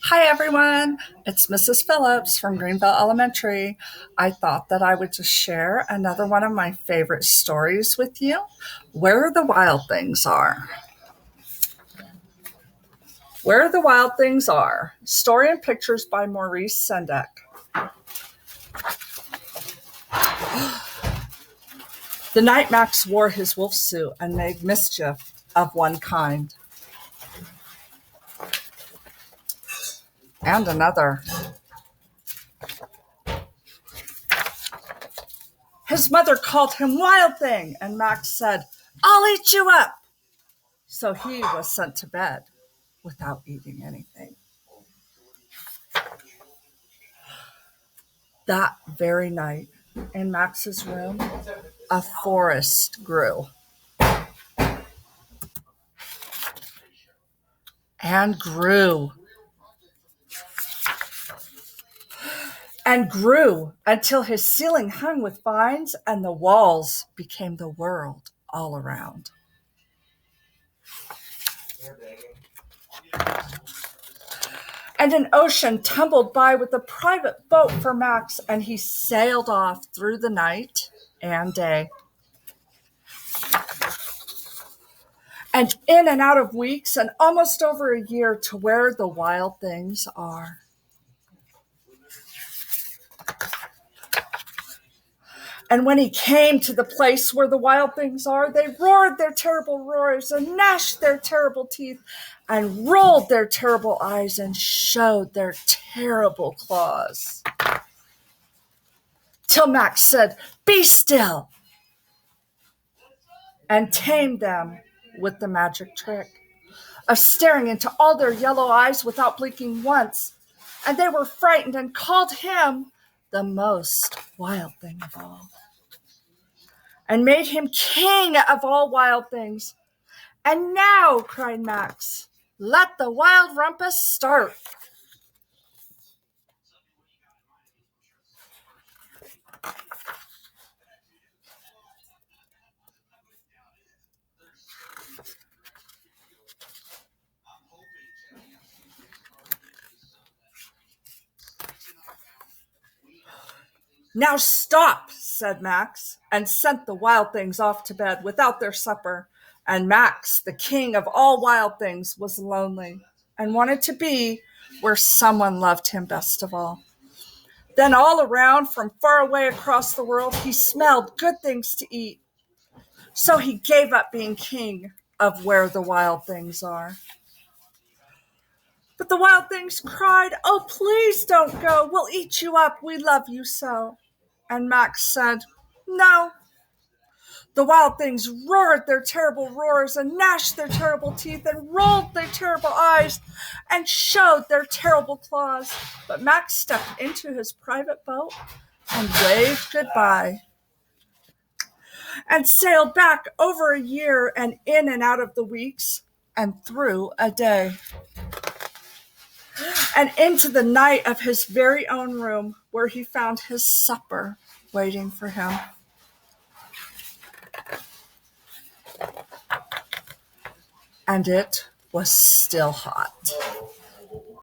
Hi, everyone. It's Mrs. Phillips from Greenville Elementary. I thought that I would just share another one of my favorite stories with you, Where the Wild Things Are. Where the Wild Things Are. Story and pictures by Maurice Sendak. The night Max wore his wolf suit and made mischief of one kind and another. His mother called him Wild Thing, and Max said, "I'll eat you up." So he was sent to bed without eating anything. That very night, in Max's room, a forest grew and grew and grew until his ceiling hung with vines and the walls became the world all around. And an ocean tumbled by with a private boat for Max, and he sailed off through the night and day. And in and out of weeks and almost over a year to where the wild things are. And when he came to the place where the wild things are, they roared their terrible roars and gnashed their terrible teeth and rolled their terrible eyes and showed their terrible claws. Till Max said, "Be still," and tamed them with the magic trick of staring into all their yellow eyes without blinking once. And they were frightened and called him the most wild thing of all, and made him king of all wild things. "And now," cried Max, "let the wild rumpus start." "Now stop," said Max, and sent the wild things off to bed without their supper. And Max, the king of all wild things, was lonely and wanted to be where someone loved him best of all. Then all around, from far away across the world, he smelled good things to eat. So he gave up being king of where the wild things are. But the wild things cried, "Oh, please don't go. We'll eat you up. We love you so." And Max said, "No." The wild things roared their terrible roars and gnashed their terrible teeth and rolled their terrible eyes and showed their terrible claws. But Max stepped into his private boat and waved goodbye and sailed back over a year and in and out of the weeks and through a day and into the night of his very own room, where he found his supper waiting for him. And it was still hot.